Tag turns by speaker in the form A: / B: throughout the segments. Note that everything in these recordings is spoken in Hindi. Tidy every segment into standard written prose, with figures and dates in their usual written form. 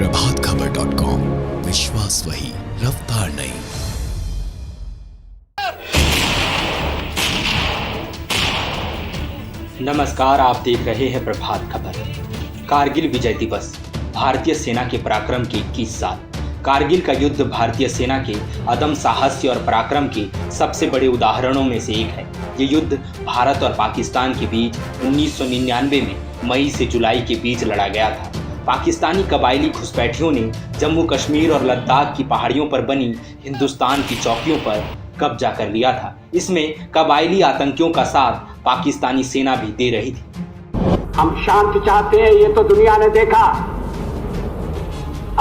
A: प्रभातखबर.com, विश्वास वही, रफ्तार नहीं।
B: नमस्कार, आप देख रहे हैं प्रभात खबर। कारगिल विजय दिवस, भारतीय सेना के पराक्रम के 21 साल। कारगिल का युद्ध भारतीय सेना के अदम्य साहस और पराक्रम के सबसे बड़े उदाहरणों में से एक है। ये युद्ध भारत और पाकिस्तान के बीच 1999 में मई से जुलाई के बीच लड़ा गया था। पाकिस्तानी कबायली घुसपैठियों ने जम्मू कश्मीर और लद्दाख की पहाड़ियों पर बनी हिंदुस्तान की चौकियों पर कब्जा कर लिया था। इसमें कबायली आतंकियों का साथ पाकिस्तानी सेना भी दे रही थी।
C: हम शांति चाहते हैं, ये तो दुनिया ने देखा।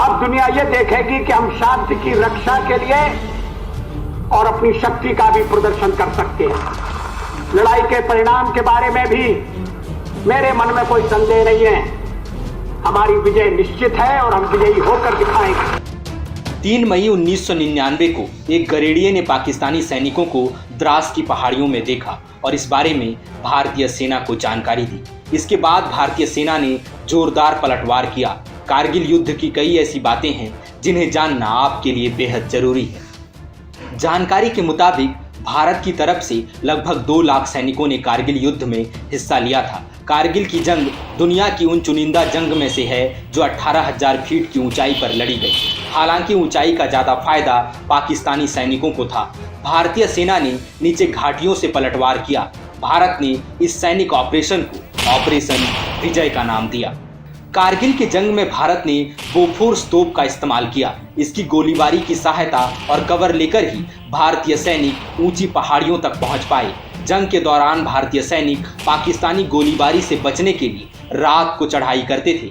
C: अब दुनिया ये देखेगी कि हम शांति की रक्षा के लिए और अपनी शक्ति का भी प्रदर्शन कर सकते हैं। लड़ाई के परिणाम के बारे में भी मेरे मन में कोई संदेह नहीं है। हमारी विजय निश्चित है और हम विजयी होकर दिखाएंगे।
B: 3 मई 1999 को एक गरेड़िए ने पाकिस्तानी सैनिकों को द्रास की पहाड़ियों में देखा और इस बारे में भारतीय सेना को जानकारी दी। इसके बाद भारतीय सेना ने जोरदार पलटवार किया। कारगिल युद्ध की कई ऐसी बातें हैं जिन्हें जानना आपके लिए बेहद जरूरी है। जानकारी के मुताबिक भारत की तरफ से लगभग 2 लाख सैनिकों ने कारगिल युद्ध में हिस्सा लिया था। कारगिल की जंग दुनिया की उन चुनिंदा जंग में से है जो 18,000 फीट की ऊंचाई पर लड़ी गई। हालांकि ऊंचाई का ज़्यादा फायदा पाकिस्तानी सैनिकों को था। भारतीय सेना ने नीचे घाटियों से पलटवार किया। भारत ने इस सैनिक ऑपरेशन को ऑपरेशन विजय का नाम दिया। कारगिल की जंग में भारत ने बोफोर्स तोप का इस्तेमाल किया। इसकी गोलीबारी की सहायता और कवर लेकर ही भारतीय सैनिक ऊंची पहाड़ियों तक पहुंच पाए। जंग के दौरान भारतीय सैनिक पाकिस्तानी गोलीबारी से बचने के लिए रात को चढ़ाई करते थे।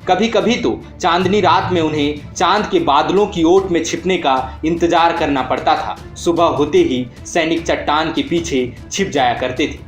B: कभी कभी तो चांदनी रात में उन्हें चांद के बादलों की ओट में छिपने का इंतजार करना पड़ता था। सुबह होते ही सैनिक चट्टान के पीछे छिप जाया करते थे।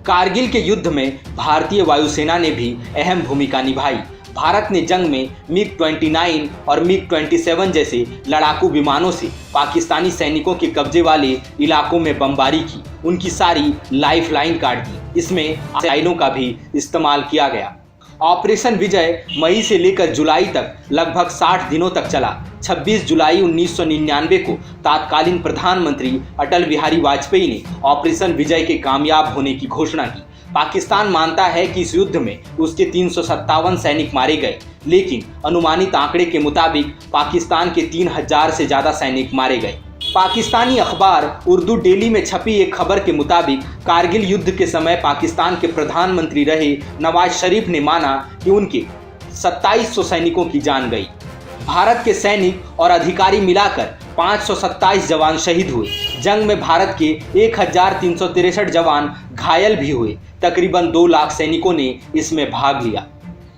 B: कारगिल के युद्ध में भारतीय वायुसेना ने भी अहम भूमिका निभाई। भारत ने जंग में MiG-29 और MiG-27 जैसे लड़ाकू विमानों से पाकिस्तानी सैनिकों के कब्जे वाले इलाकों में बमबारी की। उनकी सारी लाइफलाइन काट दी। इसमें मिसाइलों का भी इस्तेमाल किया गया। ऑपरेशन विजय मई से लेकर जुलाई तक लगभग 60 दिनों तक चला। 26 जुलाई 1999 को तत्कालीन प्रधानमंत्री अटल बिहारी वाजपेयी ने ऑपरेशन विजय के कामयाब होने की घोषणा की। पाकिस्तान मानता है कि इस युद्ध में उसके 357 सैनिक मारे गए, लेकिन अनुमानित आंकड़े के मुताबिक पाकिस्तान के 3000 से ज़्यादा सैनिक मारे गए। पाकिस्तानी अखबार उर्दू डेली में छपी एक खबर के मुताबिक कारगिल युद्ध के समय पाकिस्तान के प्रधानमंत्री रहे नवाज शरीफ ने माना कि उनके 2700 सैनिकों की जान गई। भारत के सैनिक और अधिकारी मिलाकर 527 जवान शहीद हुए। जंग में भारत के 1363 जवान घायल भी हुए। तकरीबन 2 लाख सैनिकों ने इसमें भाग लिया।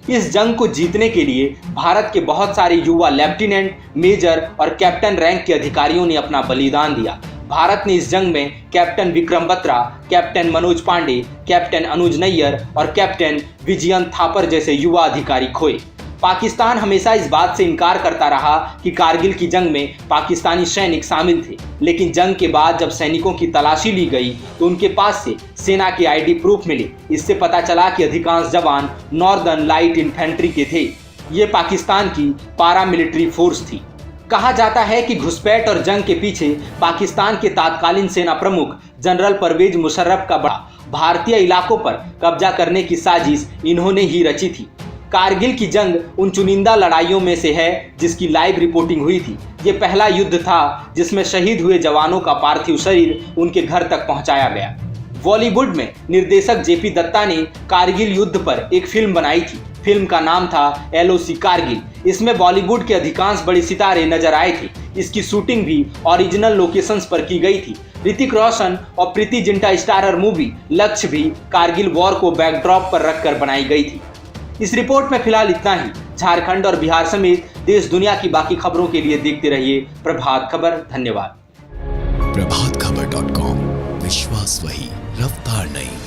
B: इस जंग को जीतने के लिए भारत के बहुत सारे युवा लेफ्टिनेंट, मेजर और कैप्टन रैंक के अधिकारियों ने अपना बलिदान दिया। भारत ने इस जंग में captain Vikram Batra, captain Manoj Pandey, captain Anuj Nayyar और कैप्टन विजयन थापर जैसे युवा अधिकारी खोए। पाकिस्तान हमेशा इस बात से इनकार करता रहा कि कारगिल की जंग में पाकिस्तानी सैनिक शामिल थे, लेकिन जंग के बाद जब सैनिकों की तलाशी ली गई तो उनके पास से सेना के आईडी प्रूफ मिले। इससे पता चला कि अधिकांश जवान नॉर्दर्न लाइट इन्फेंट्री के थे। ये पाकिस्तान की पारामिलिट्री फोर्स थी। कहा जाता है कि घुसपैठ और जंग के पीछे पाकिस्तान के तत्कालीन सेना प्रमुख जनरल परवेज मुशर्रफ का बड़ा भारतीय इलाकों पर कब्जा करने की साजिश इन्होंने ही रची थी। कारगिल की जंग उन चुनिंदा लड़ाइयों में से है जिसकी लाइव रिपोर्टिंग हुई थी। ये पहला युद्ध था जिसमें शहीद हुए जवानों का पार्थिव शरीर उनके घर तक पहुंचाया गया। बॉलीवुड में निर्देशक जेपी दत्ता ने कारगिल युद्ध पर एक फिल्म बनाई थी। फिल्म का नाम था LOC कारगिल। इसमें बॉलीवुड के अधिकांश बड़े सितारे नजर आए थे। इसकी शूटिंग भी ओरिजिनल लोकेशंस पर की गई थी। ऋतिक रोशन और प्रीति जिंटा स्टारर मूवी लक्ष्य भी कारगिल वॉर को बैकड्रॉप पर रखकर बनाई गई थी। इस रिपोर्ट में फिलहाल इतना ही। झारखंड और बिहार समेत देश दुनिया की बाकी खबरों के लिए देखते रहिए प्रभात खबर। धन्यवाद।
A: प्रभातखबर.com, विश्वास वही, रफ्तार नहीं।